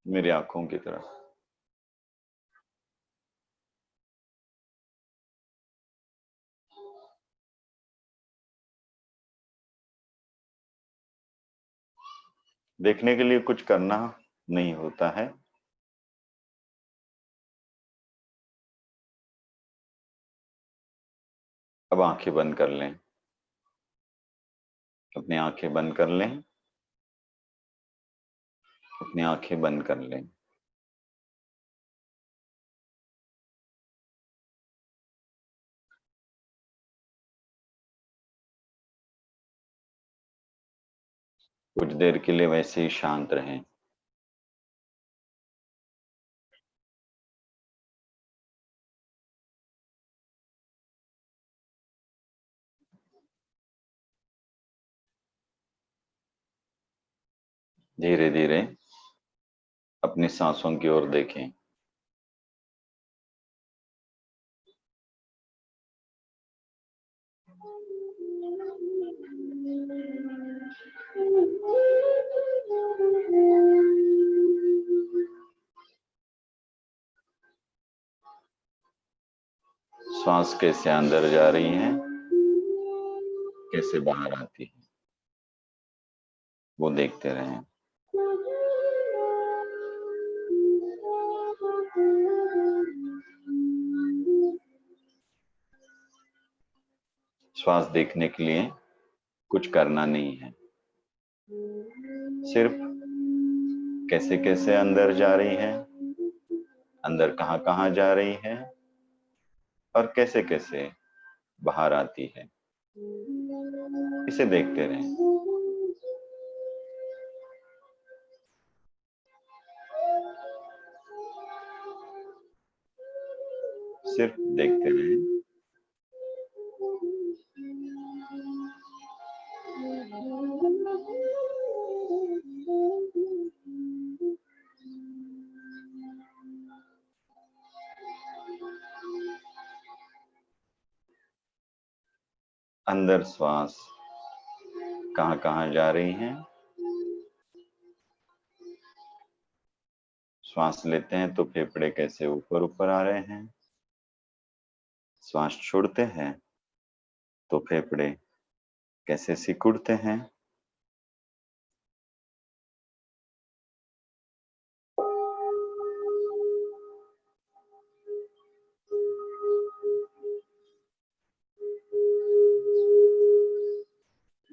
मेरी आंखों की तरफ। देखने के लिए कुछ करना नहीं होता है। अब आंखें बंद कर लें। अपनी आंखें बंद कर लें। अपनी आंखें बंद कर लें। कुछ देर के लिए वैसे ही शांत रहें। धीरे धीरे अपनी सांसों की ओर देखें। श्वास कैसे अंदर जा रही है, कैसे बाहर आती है, वो देखते रहें। श्वास देखने के लिए कुछ करना नहीं है, सिर्फ कैसे कैसे अंदर जा रही है, अंदर कहाँ कहाँ जा रही है और कैसे कैसे बाहर आती है, इसे देखते रहें। सिर्फ देखते रहें। अंदर श्वास कहाँ कहाँ जा रही है। श्वास लेते हैं तो फेफड़े कैसे ऊपर ऊपर आ रहे हैं, श्वास छोड़ते हैं तो फेफड़े कैसे सिकुड़ते हैं।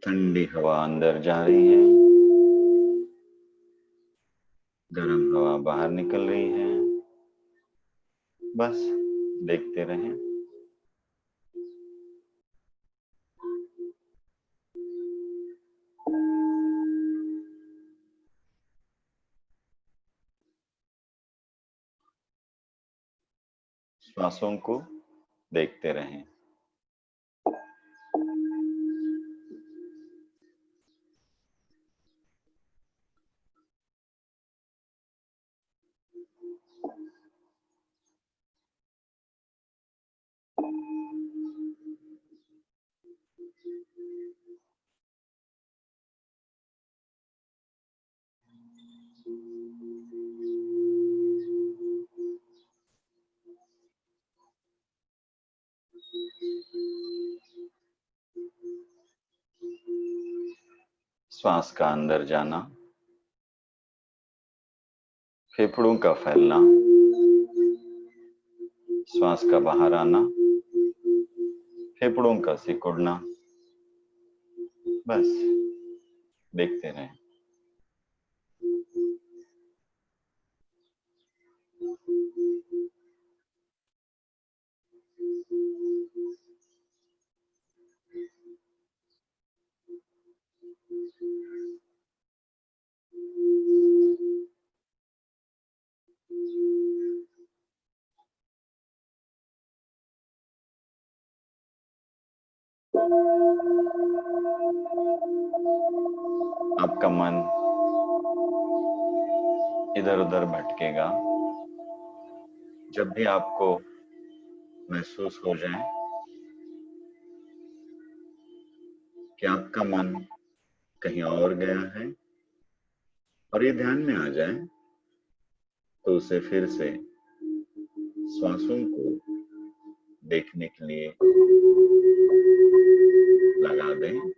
ठंडी हवा अंदर जा रही है, गर्म हवा बाहर निकल रही है। बस देखते रहें। श्वासों को देखते रहें। श्वास का अंदर जाना, फेफड़ों का फैलना, श्वास का बाहर आना, फेफड़ों का सिकुड़ना, बस देखते रहें। आपका मन इधर उधर भटकेगा। जब भी आपको महसूस हो जाए कि आपका मन कहीं और गया है और ये ध्यान में आ जाए तो उसे फिर से श्वासों को देखने के लिए लगा दें।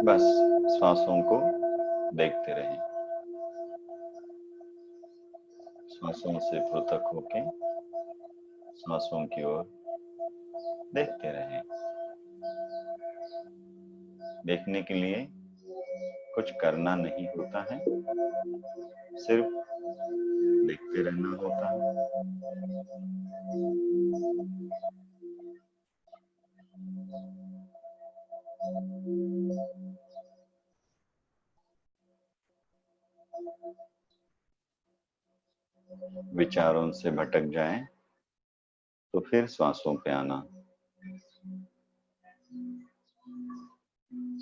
बस श्वासों को देखते रहें। श्वासों से पृथक होके श्वासों की ओर देखते रहें। देखने के लिए कुछ करना नहीं होता है, सिर्फ देखते रहना होता है। विचारों से भटक जाएं तो फिर श्वासों पे आना,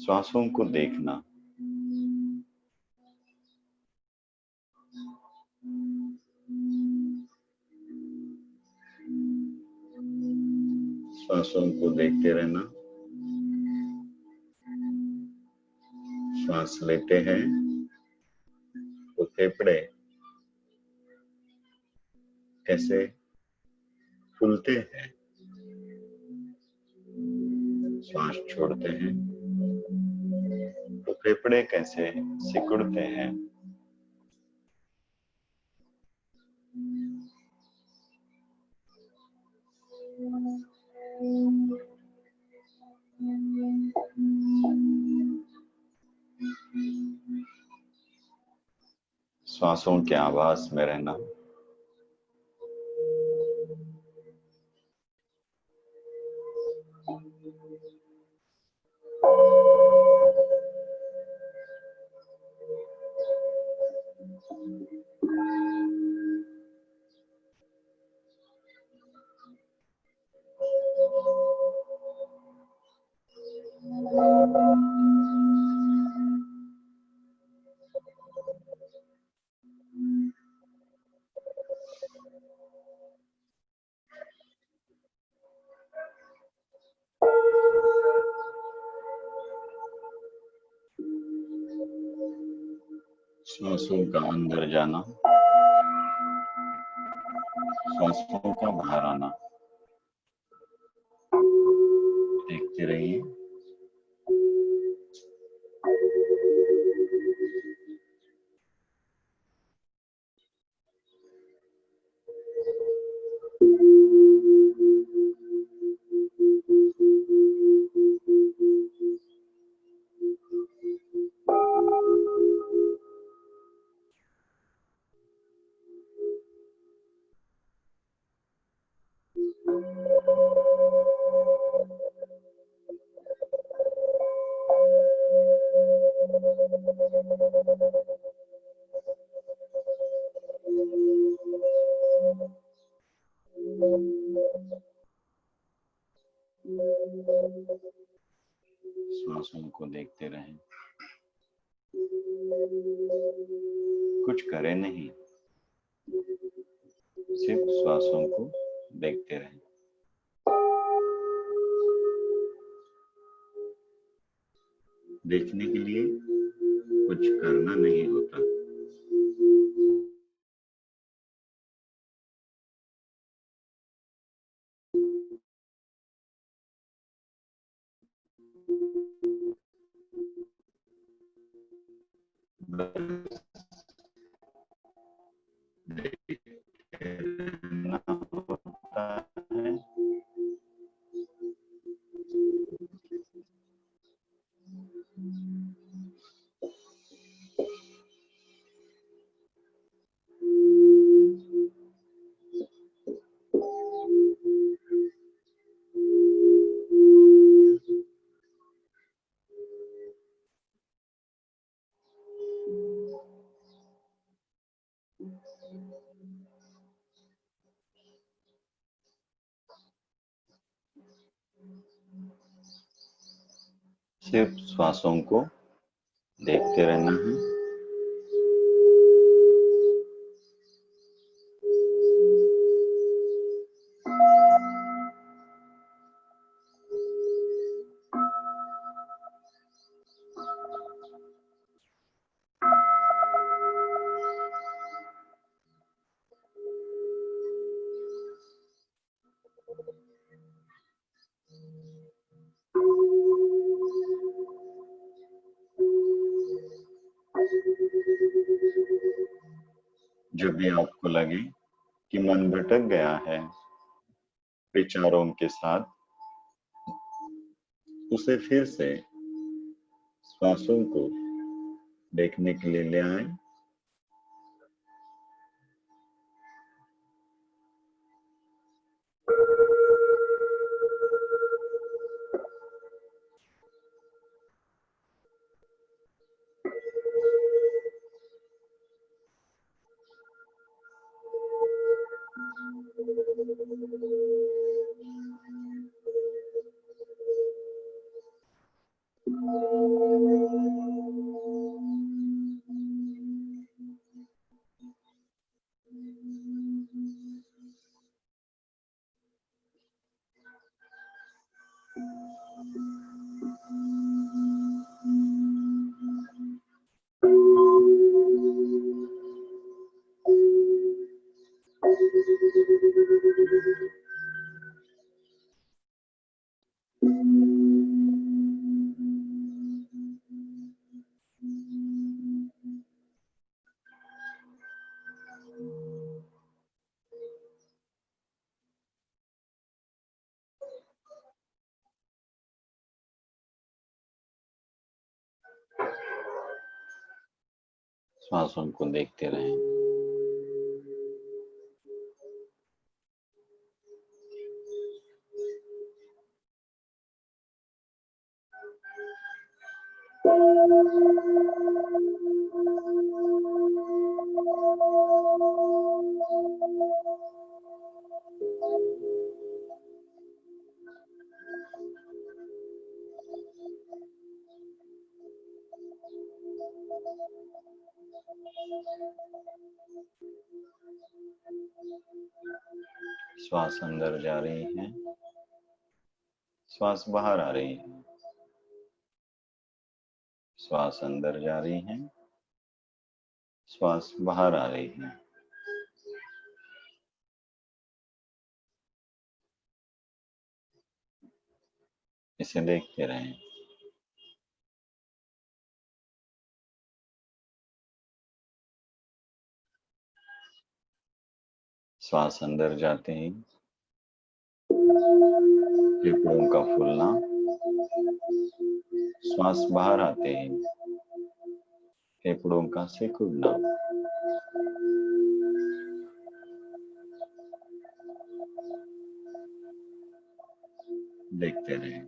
श्वासों को देखना। श्वासों को देखते रहना। श्वास लेते हैं तो फेफड़े कैसे फूलते हैं, श्वास छोड़ते हैं तो फेफड़े कैसे सिकुड़ते हैं। श्वासों के आभास में रहना। श्वासों का अंदर जाना, श्वासों का बाहर आना देखते रहिए। श्वासों को देखते रहें, कुछ करें नहीं, सिर्फ श्वासों को देखते रहें। देखने के लिए कुछ करना नहीं होता। बस देखते रहना होता है। सिर्फ श्वासों को देखते रहना है। जब भी आपको लगे कि मन भटक गया है विचारों के साथ, उसे फिर से श्वासों को देखने के लिए ले आए। श्वासों को देखते रहें। श्वास अंदर जा रही है, श्वास बाहर आ रही है। श्वास अंदर जा रही है, श्वास बाहर आ रही है। इसे देखते रहें। श्वास अंदर जाते ही फेफड़ों का फूलना, श्वास बाहर आते ही फेफड़ों का सिकुड़ना। देखते रहें।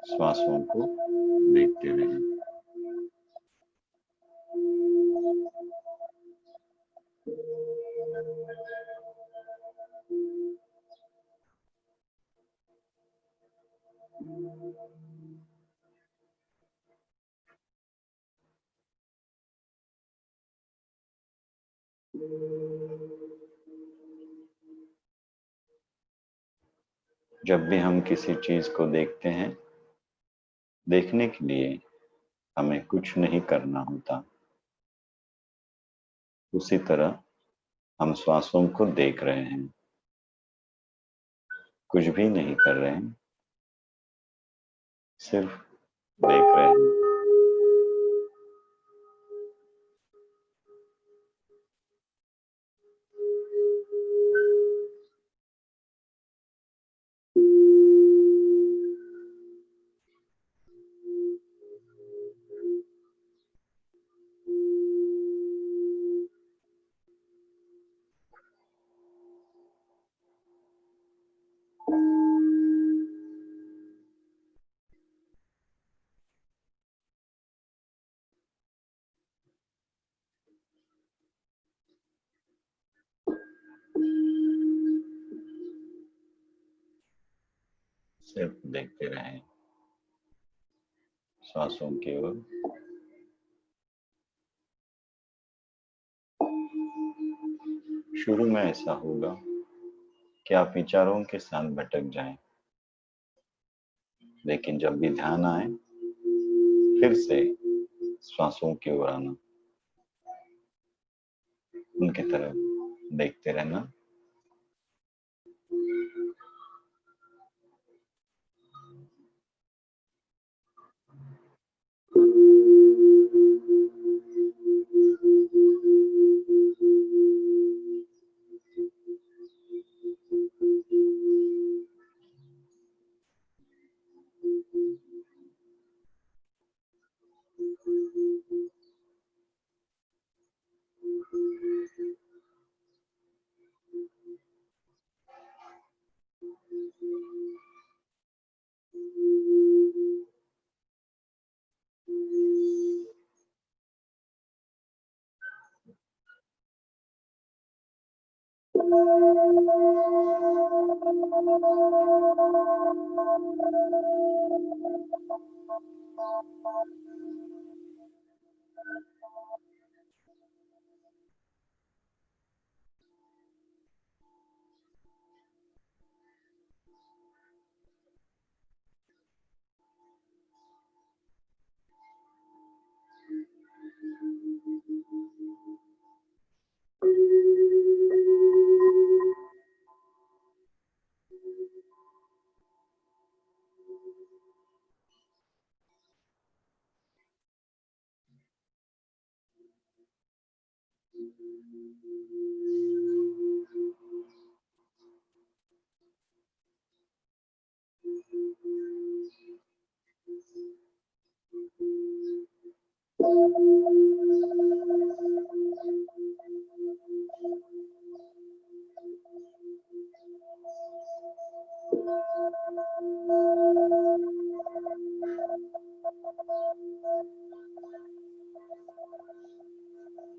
श्वासों को देखते रहें। जब भी हम किसी चीज को देखते हैं, देखने के लिए हमें कुछ नहीं करना होता। उसी तरह हम श्वासों को देख रहे हैं, कुछ भी नहीं कर रहे हैं, सिर्फ देख रहे हैं। सिर्फ देखते रहें श्वासों की ओर। शुरू में ऐसा होगा कि आप विचारों के साथ भटक जाएं, लेकिन जब भी ध्यान आए फिर से श्वासों की ओर आना, उनकी तरफ देखते रहना।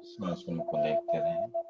श्वासों को देखते रहें।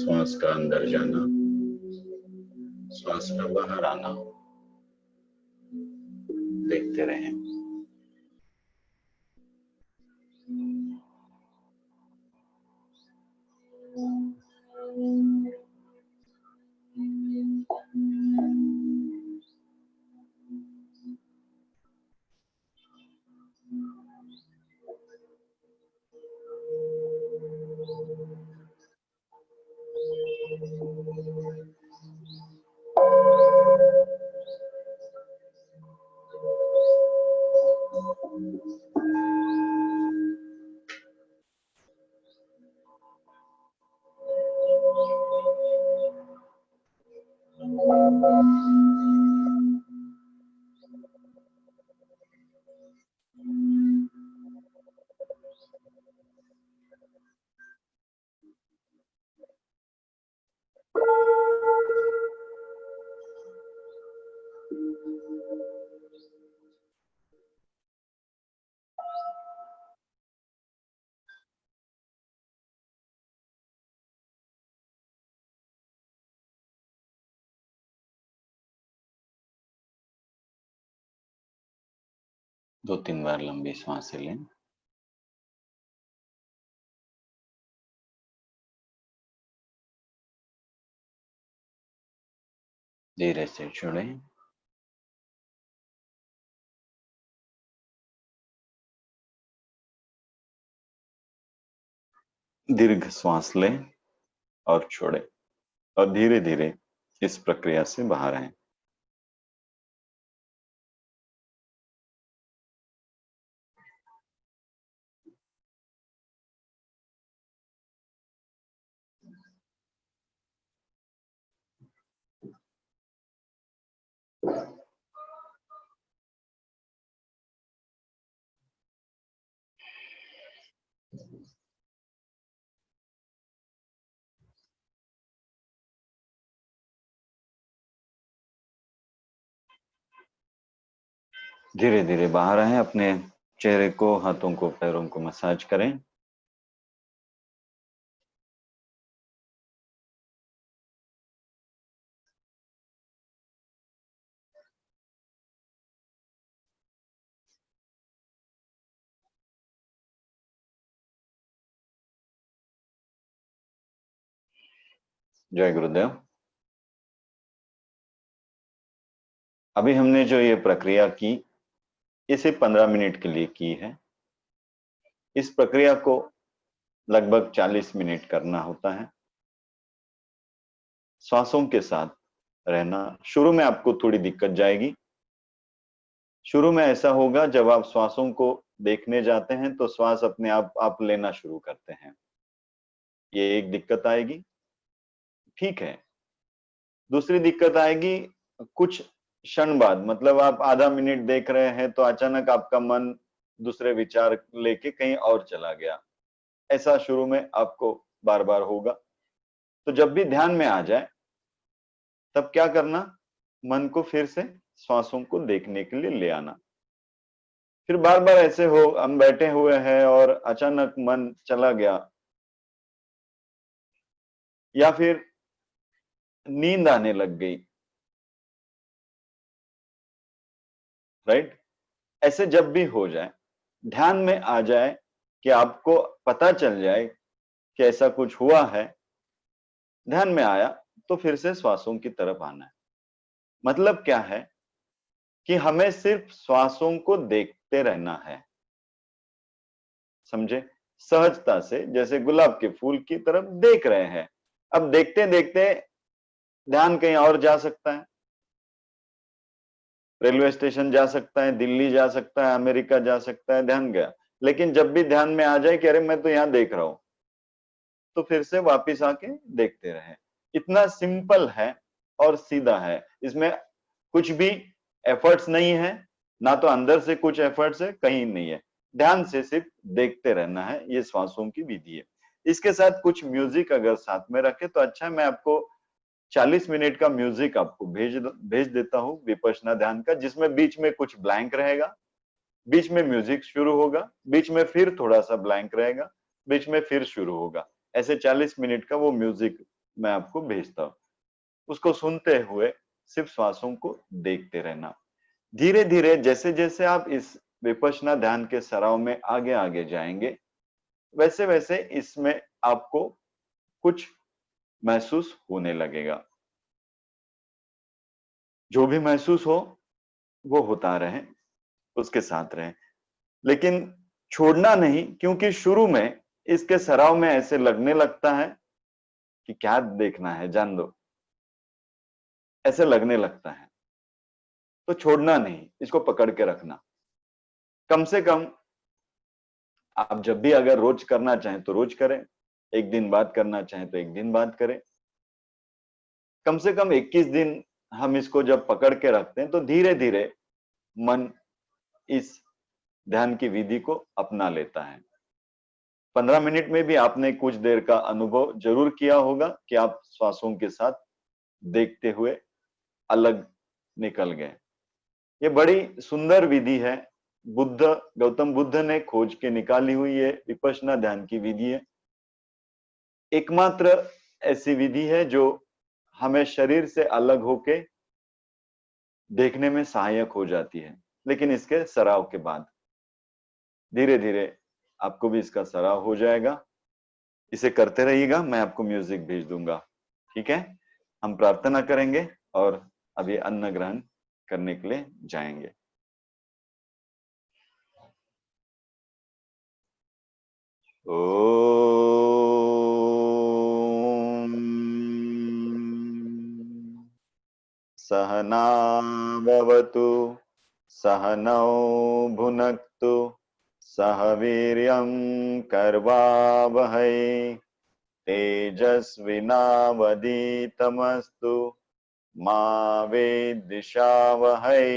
श्वास का अंदर जाना, श्वास का बाहर आना देखते रहें। दो तीन बार लंबी सांसें लें। धीरे से छोड़ें। दीर्घ श्वास लें और छोड़ें और धीरे धीरे इस प्रक्रिया से बाहर आएं। धीरे धीरे बाहर आएं। अपने चेहरे को, हाथों को, पैरों को मसाज करें। जय गुरुदेव। अभी हमने जो ये प्रक्रिया की, इसे 15 मिनट के लिए की है। इस प्रक्रिया को लगभग 40 मिनट करना होता है। श्वासों के साथ रहना। शुरू में आपको थोड़ी दिक्कत जाएगी। शुरू में ऐसा होगा, जब आप श्वासों को देखने जाते हैं तो श्वास अपने आप लेना शुरू करते हैं। ये एक दिक्कत आएगी, ठीक है। दूसरी दिक्कत आएगी कुछ क्षण बाद, मतलब आप आधा मिनट देख रहे हैं तो अचानक आपका मन दूसरे विचार लेके कहीं और चला गया। ऐसा शुरू में आपको बार बार होगा। तो जब भी ध्यान में आ जाए तब क्या करना, मन को फिर से श्वासों को देखने के लिए ले आना। फिर बार बार ऐसे हो, हम बैठे हुए हैं और अचानक मन चला गया, या फिर नींद आने लग गई, राइट। ऐसे जब भी हो जाए, ध्यान में आ जाए कि आपको पता चल जाए कि ऐसा कुछ हुआ है, ध्यान में आया तो फिर से श्वासों की तरफ आना है। मतलब क्या है कि हमें सिर्फ श्वासों को देखते रहना है, समझे। सहजता से, जैसे गुलाब के फूल की तरफ देख रहे हैं। अब देखते देखते ध्यान कहीं और जा सकता है, रेलवे स्टेशन जा सकता है, दिल्ली जा सकता है, अमेरिका जा सकता है, ध्यान गया। लेकिन जब भी ध्यान में आ जाए कि अरे मैं तो यहां देख रहा हूं, तो फिर से वापिस आके देखते रहे। इतना सिंपल है और सीधा है। इसमें कुछ भी एफर्ट्स नहीं है, ना तो अंदर से कुछ एफर्ट्स है, कहीं नहीं है। ध्यान से सिर्फ देखते रहना है। ये श्वासों की विधि है। इसके साथ कुछ म्यूजिक अगर साथ में रखे तो अच्छा है। मैं आपको 40 मिनट का म्यूजिक आपको भेज देता हूं विपश्यना ध्यान का, जिसमें बीच में कुछ ब्लैंक रहेगा, बीच में म्यूजिक शुरू होगा, बीच में फिर थोड़ा सा ब्लैंक रहेगा, बीच में फिर शुरू होगा। ऐसे 40 मिनट का वो म्यूजिक मैं आपको भेजता हूं। उसको सुनते हुए सिर्फ श्वासों को देखते रहना। धीरे धीरे जैसे जैसे आप इस विपश्यना ध्यान के सराव में आगे आगे जाएंगे, वैसे वैसे इसमें आपको कुछ महसूस होने लगेगा। जो भी महसूस हो वो होता रहे, उसके साथ रहे, लेकिन छोड़ना नहीं। क्योंकि शुरू में इसके सराव में ऐसे लगने लगता है कि क्या देखना है, जान दो, ऐसे लगने लगता है। तो छोड़ना नहीं, इसको पकड़ के रखना। कम से कम आप जब भी अगर रोज करना चाहें तो रोज करें, एक दिन बाद करना चाहें तो एक दिन बाद करें। कम से कम 21 दिन हम इसको जब पकड़ के रखते हैं तो धीरे धीरे मन इस ध्यान की विधि को अपना लेता है। 15 मिनट में भी आपने कुछ देर का अनुभव जरूर किया होगा कि आप श्वासों के साथ देखते हुए अलग निकल गए। ये बड़ी सुंदर विधि है। गौतम बुद्ध ने खोज के निकाली हुई ये विपश्यना ध्यान की विधि है। एकमात्र ऐसी विधि है जो हमें शरीर से अलग होके देखने में सहायक हो जाती है। लेकिन इसके सराव के बाद धीरे धीरे आपको भी इसका सराव हो जाएगा। इसे करते रहिएगा। मैं आपको म्यूजिक भेज दूंगा, ठीक है। हम प्रार्थना करेंगे और अभी अन्न ग्रहण करने के लिए जाएंगे। ओम सहनावतु सहनौ भुनक्तु सह वीर्यं कर्वावहै तेजस्विनावधीतमस्तु मा विद्विषावहै।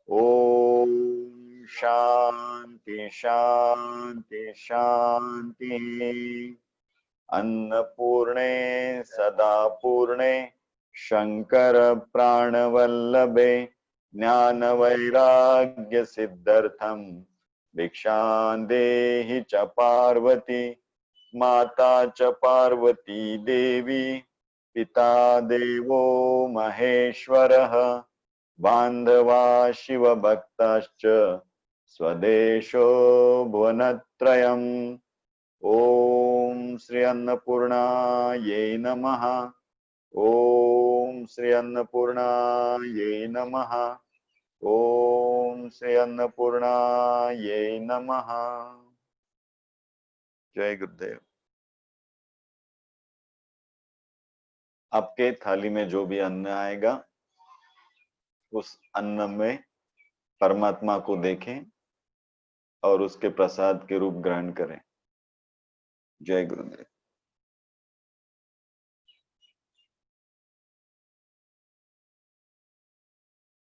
ओम शांति शांति शांति। अन्नपूर्णे सदा पूर्णे शंकर प्राणवल्लभे ज्ञान वैराग्य सिद्ध्यर्थम भिक्षां देहि च पार्वती माता च पार्वती देवी पिता देवो महेश्वरः बान्धवा शिवभक्ताश्च स्वदेशो भुवनत्रयम्। ओम श्री अन्नपूर्णायै नमः। ओम श्री अन्नपूर्णायै नमः। ओम श्री अन्नपूर्णायै नमः। जय गुरुदेव। आपके थाली में जो भी अन्न आएगा उस अन्न में परमात्मा को देखें और उसके प्रसाद के रूप ग्रहण करें। जय गुरुदेव।